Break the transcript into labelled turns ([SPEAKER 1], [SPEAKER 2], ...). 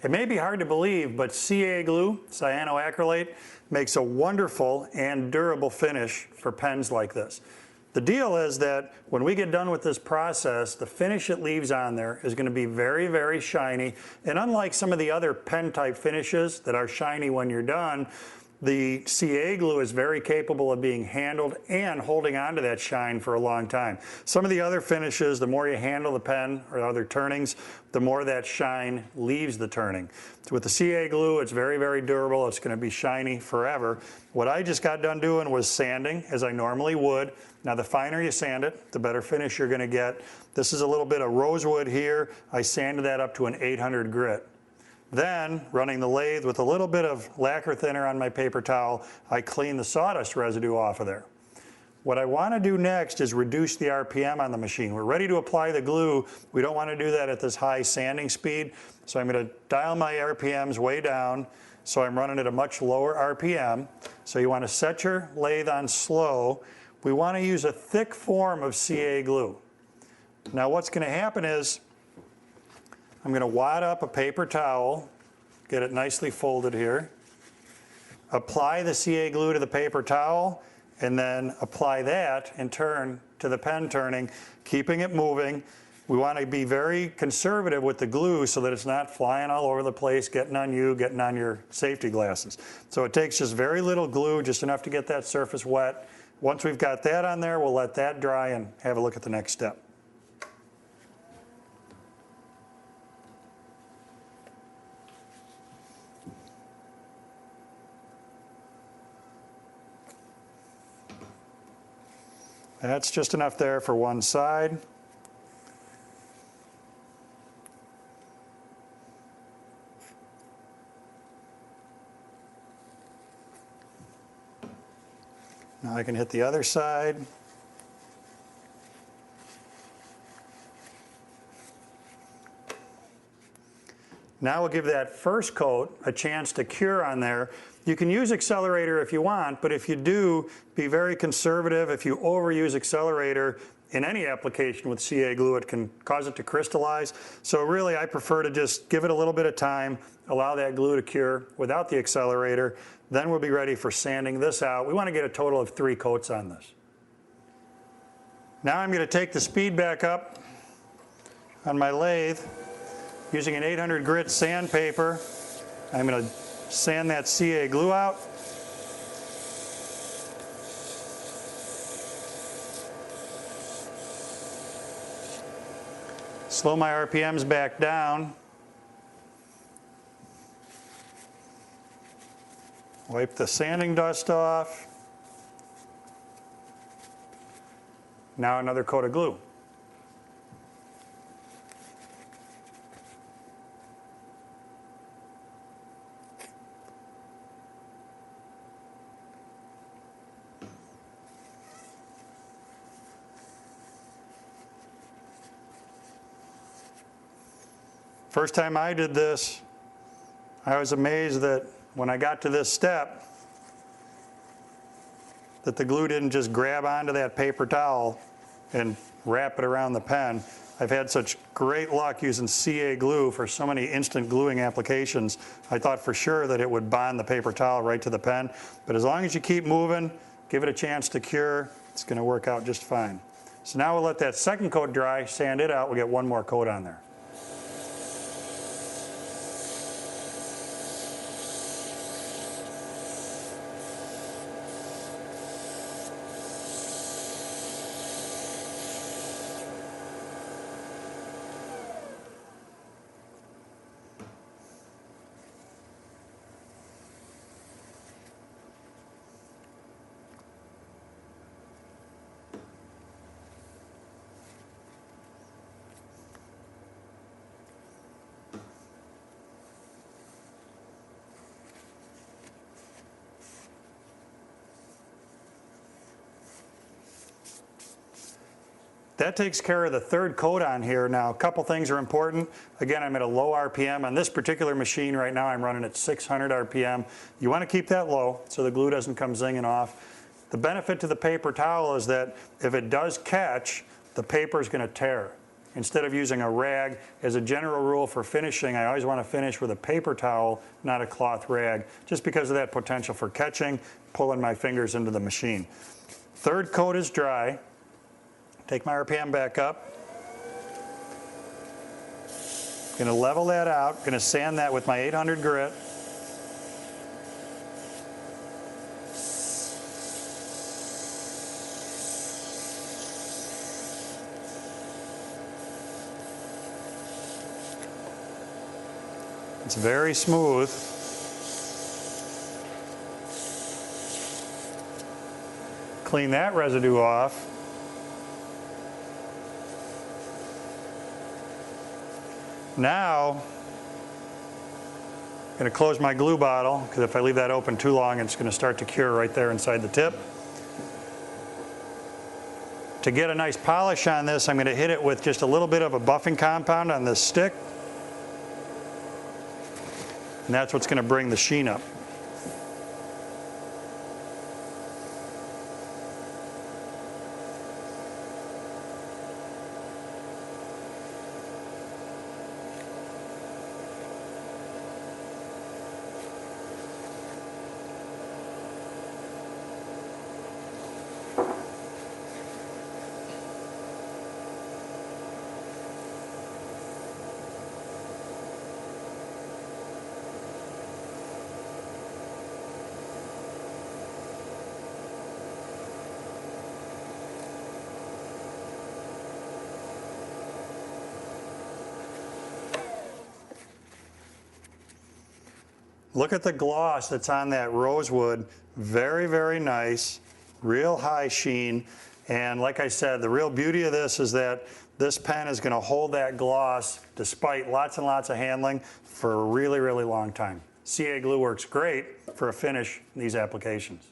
[SPEAKER 1] It may be hard to believe, but CA glue, cyanoacrylate, makes a wonderful and durable finish for pens like this. The deal is that when we get done with this process, the finish it leaves on there is going to be very, very shiny. And unlike some of the other pen type finishes that are shiny when you're done, the CA glue is very capable of being handled and holding on to that shine for a long time. Some of the other finishes, the more you handle the pen or other turnings, the more that shine leaves the turning. So with the CA glue, it's very, very durable. It's going to be shiny forever. What I just got done doing was sanding, as I normally would. Now, the finer you sand it, the better finish you're going to get. This is a little bit of rosewood here. I sanded that up to an 800 grit. Then, running the lathe with a little bit of lacquer thinner on my paper towel, I clean the sawdust residue off of there. What I want to do next is reduce the RPM on the machine. We're ready to apply the glue. We don't want to do that at this high sanding speed, so I'm going to dial my RPMs way down, so I'm running at a much lower RPM. So you want to set your lathe on slow. We want to use a thick form of CA glue. Now what's going to happen is, I'm going to wad up a paper towel, get it nicely folded here, apply the CA glue to the paper towel, and then apply that in turn to the pen turning, keeping it moving. We want to be very conservative with the glue so that it's not flying all over the place, getting on you, getting on your safety glasses. So it takes just very little glue, just enough to get that surface wet. Once we've got that on there, we'll let that dry and have a look at the next step. That's just enough there for one side. Now I can hit the other side. Now we'll give that first coat a chance to cure on there. You can use accelerator if you want, but if you do, be very conservative. If you overuse accelerator in any application with CA glue, it can cause it to crystallize. So really, I prefer to just give it a little bit of time, allow that glue to cure without the accelerator. Then we'll be ready for sanding this out. We want to get a total of 3 coats on this. Now I'm going to take the speed back up on my lathe using an 800 grit sandpaper. I'm going to sand that CA glue out. Slow my RPMs back down. Wipe the sanding dust off. Now another coat of glue. First time I did this, I was amazed that when I got to this step, that the glue didn't just grab onto that paper towel and wrap it around the pen. I've had such great luck using CA glue for so many instant gluing applications. I thought for sure that it would bond the paper towel right to the pen. But as long as you keep moving, give it a chance to cure, it's going to work out just fine. So now we'll let that second coat dry, sand it out, we'll get one more coat on there. That takes care of the third coat on here. Now, a couple things are important. Again, I'm at a low RPM. On this particular machine right now, I'm running at 600 RPM. You want to keep that low so the glue doesn't come zinging off. The benefit to the paper towel is that if it does catch, the paper is going to tear. instead of using a rag. As a general rule for finishing, I always want to finish with a paper towel, not a cloth rag, just because of that potential for catching, pulling my fingers into the machine. Third coat is dry. Take my RPM back up. Going to level that out. Going to sand that with my 800 grit. It's very smooth. Clean that residue off. Now, I'm going to close my glue bottle, because if I leave that open too long, it's going to start to cure right there inside the tip. To get a nice polish on this, I'm going to hit it with just a little bit of a buffing compound on this stick. And that's what's going to bring the sheen up. Look at the gloss that's on that rosewood. Very, very nice, real high sheen. And like I said, the real beauty of this is that this pen is going to hold that gloss, despite lots and lots of handling, for a really, really long time. CA glue works great for a finish in these applications.